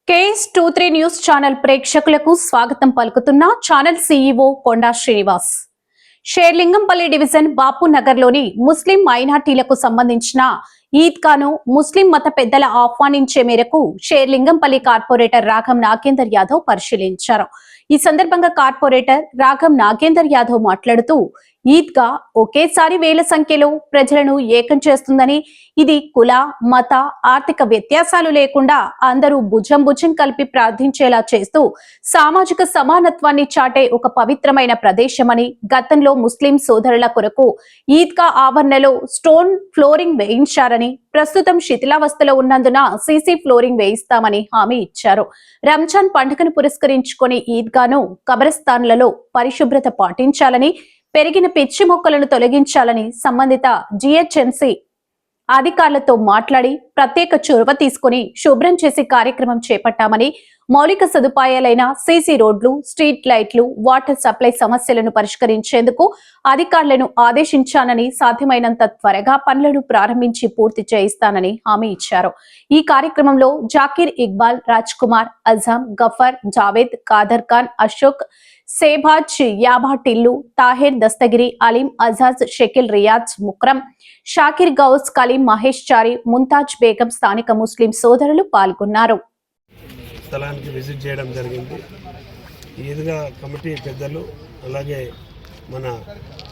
KS23 news channel ప్రేక్షకులకు స్వాగతం పలుకుతున్న ఛానల్ CEO కొండా శ్రీనివాస్. షేర్లింగంపల్లి డివిజన్ బాపు నగర్లోని ముస్లిం మైనార్టీలకు సంబంధించిన ఈద్గాను ముస్లిం మత పెద్దల ఆహ్వానించే మేరకు షేర్లింగంపల్లి కార్పొరేటర్ రాఘం నాగేందర్ యాదవ్ పరిశీలించారు. ఈ సందర్భంగా కార్పొరేటర్ రాఘం నాగేందర్ యాదవ్ మాట్లాడుతూ ఈద్గా ఒకేసారి వేల సంఖ్యలో ప్రజలను ఏకం చేస్తుందని, ఇది కుల మత ఆర్థిక వ్యత్యాసాలు లేకుండా అందరూ భుజం భుజం కలిపి ప్రార్థించేలా చేస్తూ సామాజిక సమానత్వాన్ని చాటే ఒక పవిత్రమైన ప్రదేశమని, గతంలో ముస్లిం సోదరుల కొరకు ఈద్గా ఆవరణలో స్టోన్ ఫ్లోరింగ్ వేయించారని, ప్రస్తుతం శిథిలావస్థలో ఉన్నందున సీసీ ఫ్లోరింగ్ వేయిస్తామని హామీ ఇచ్చారు. రంజాన్ పండుగను పురస్కరించుకొని ఈద్గాను కబరస్థాన్లలో పరిశుభ్రత పాటించాలని, పెరిగిన పిచ్చి మొక్కలను తొలగించాలని సంబంధిత GHMC అధికారులతో మాట్లాడి ప్రత్యేక చొరవ తీసుకుని శుభ్రం చేసి కార్యక్రమం చేపట్టామని, మౌలిక సదుపాయాలైన సీసీ రోడ్లు, స్ట్రీట్ లైట్లు, వాటర్ సప్లై సమస్యలను పరిష్కరించేందుకు అధికారులను ఆదేశించానని, సాధ్యమైనంత త్వరగా పనులను ప్రారంభించి పూర్తి చేయిస్తానని హామీ ఇచ్చారు. ఈ కార్యక్రమంలో జాకీర్ ఇక్బాల్, రాజ్ కుమార్, అజాం, గఫర్, జావేద్, కాదర్ ఖాన్, అశోక్, సేబాజ్, యాబా టిల్లు, తాహిర్, దస్తగిరి, అలీం, అజాజ్, షకిల్, రియాజ్, ముక్రమ్, షాకిర్, గౌస్, కలీం, మహేష్ చారి, ముంతాజ్ బేగం, స్థానిక ముస్లిం సోదరులు పాల్గొన్నారు. స్థలానికి విజిట్ చేయడం జరిగింది. ఈద్గా కమిటీ పెద్దలు అలాగే మన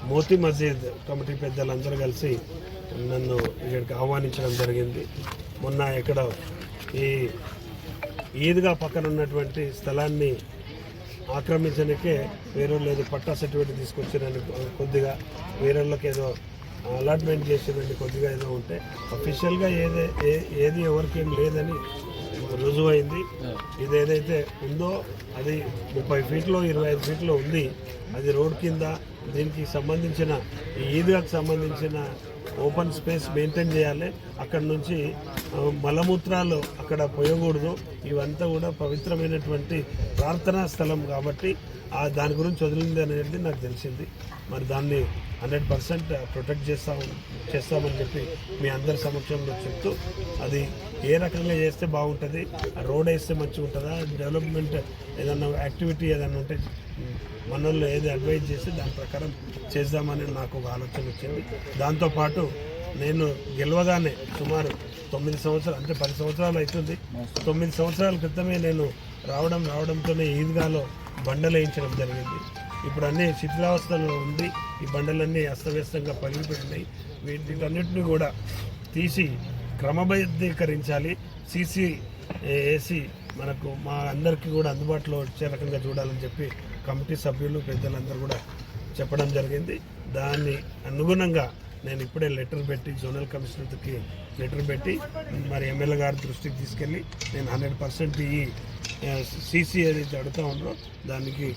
మోతీ మస్జిద్ కమిటీ పెద్దలందరూ కలిసి నన్ను ఇక్కడికి ఆహ్వానించడం జరిగింది. మొన్న ఇక్కడ ఈ ఈద్గా పక్కన ఉన్నటువంటి స్థలాన్ని ఆక్రమించడానికే వేరే లేదు పట్టా సర్టిఫికేట్ తీసుకొచ్చారని కొద్దిగా వేరేళ్ళకి ఏదో అలాట్మెంట్ చేసేదండి కొద్దిగా ఏదో ఉంటే అఫీషియల్గా ఏది ఎవరికి ఏం లేదని రుజువైంది. ఇది ఏదైతే ఉందో అది 30 ఫీట్లో 25 ఫీట్లో ఉంది. అది రోడ్ కింద దీనికి సంబంధించిన ఈద్గాకు సంబంధించిన ఓపెన్ స్పేస్ మెయింటైన్ చేయాలి. అక్కడ నుంచి మలమూత్రాలు అక్కడ పోయకూడదు. ఇవంతా కూడా పవిత్రమైనటువంటి ప్రార్థనా స్థలం కాబట్టి దాని గురించి వదిలింది అనేది నాకు తెలిసింది. మరి దాన్ని 100% ప్రొటెక్ట్ చేస్తామని చెప్పి మీ అందరి సమక్షంలో చెప్తూ అది ఏ రకంగా చేస్తే బాగుంటుంది, రోడ్ వేస్తే మంచిగా ఉంటుందా, డెవలప్మెంట్ ఏదన్నా యాక్టివిటీ ఏదన్నా ఉంటే మనల్లో ఏది అడ్వైజ్ చేసి దాని ప్రకారం చేద్దామని నాకు ఒక ఆలోచన వచ్చింది. దాంతోపాటు నేను గెలవగానే సుమారు 9 సంవత్సరాలు అంటే 10 సంవత్సరాలు అవుతుంది. 9 సంవత్సరాల క్రితమే నేను రావడంతోనే ఈద్గాలో బండలు వేయించడం జరిగింది. ఇప్పుడు అన్నీ శిథిలావస్థలో ఉంది. ఈ బండలన్నీ అస్తవ్యస్తంగా పగిలిపోయినాయి. వీటన్నిటిని కూడా తీసి క్రమబద్ధీకరించాలి. సీసీ వేసి మనకు మా అందరికీ కూడా అందుబాటులో వచ్చే రకంగా చూడాలని చెప్పి కమిటీ సభ్యులు పెద్దలందరూ కూడా చెప్పడం జరిగింది. దాన్ని అనుగుణంగా నేను ఇప్పుడే లెటర్ పెట్టి జోనల్ కమిషనర్కి లెటర్ పెట్టి మరి ఎమ్మెల్యే గారి దృష్టికి తీసుకెళ్ళి నేను 100% ఈ సీసీ ఏదైతే అడుగుతూ ఉన్నారో దానికి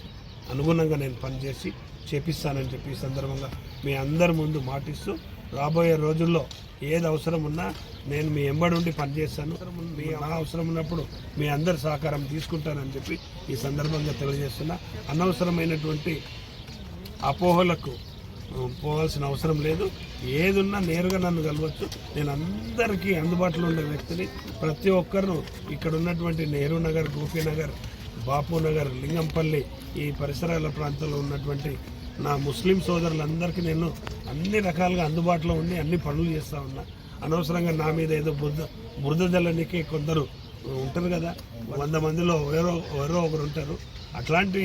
అనుగుణంగా నేను పనిచేసి చేపిస్తానని చెప్పి ఈ సందర్భంగా మీ అందరి ముందు మాటిస్తూ రాబోయే రోజుల్లో ఏది అవసరం ఉన్నా నేను మీ ఎంబడి ఉండి పనిచేస్తాను. మీ అవసరం ఉన్నప్పుడు మీ అందరి సహకారం తీసుకుంటానని చెప్పి ఈ సందర్భంగా తెలియజేస్తున్నా. అనవసరమైనటువంటి అపోహలకు పోవాల్సిన అవసరం లేదు. ఏదున్నా నేరుగా నన్ను కలవచ్చు. నేను అందరికీ అందుబాటులో ఉండే వ్యక్తిని. ప్రతి ఒక్కరు ఇక్కడ ఉన్నటువంటి నెహ్రూ నగర్, గోపీనగర్, బాపు నగర్, లింగంపల్లి ఈ పరిసరాల ప్రాంతంలో ఉన్నటువంటి నా ముస్లిం సోదరులందరికీ నేను అన్ని రకాలుగా అందుబాటులో ఉండి అన్ని పనులు చేస్తూ ఉన్నా. అనవసరంగా నా మీద ఏదో బురద జల్లనికి కొందరు ఉంటారు కదా, 100 మందిలో ఎవరో ఒకరు ఉంటారు. అట్లాంటి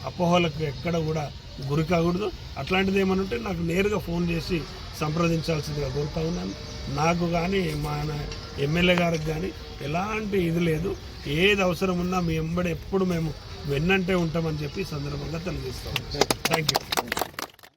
అపోహలకు ఎక్కడ కూడా గురి కాకూడదు. అట్లాంటిది ఏమైనా ఉంటే నాకు నేరుగా ఫోన్ చేసి సంప్రదించాల్సిందిగా కోరుతా ఉన్నాను. నాకు కానీ మా ఎమ్మెల్యే గారికి కానీ ఎలాంటి ఇది లేదు. ఏది అవసరం ఉన్నా మీ ఎంబడి ఎప్పుడు మేము వెన్నంటే ఉంటామని చెప్పి సందర్భంగా తెలియజేస్తాం. Thank you.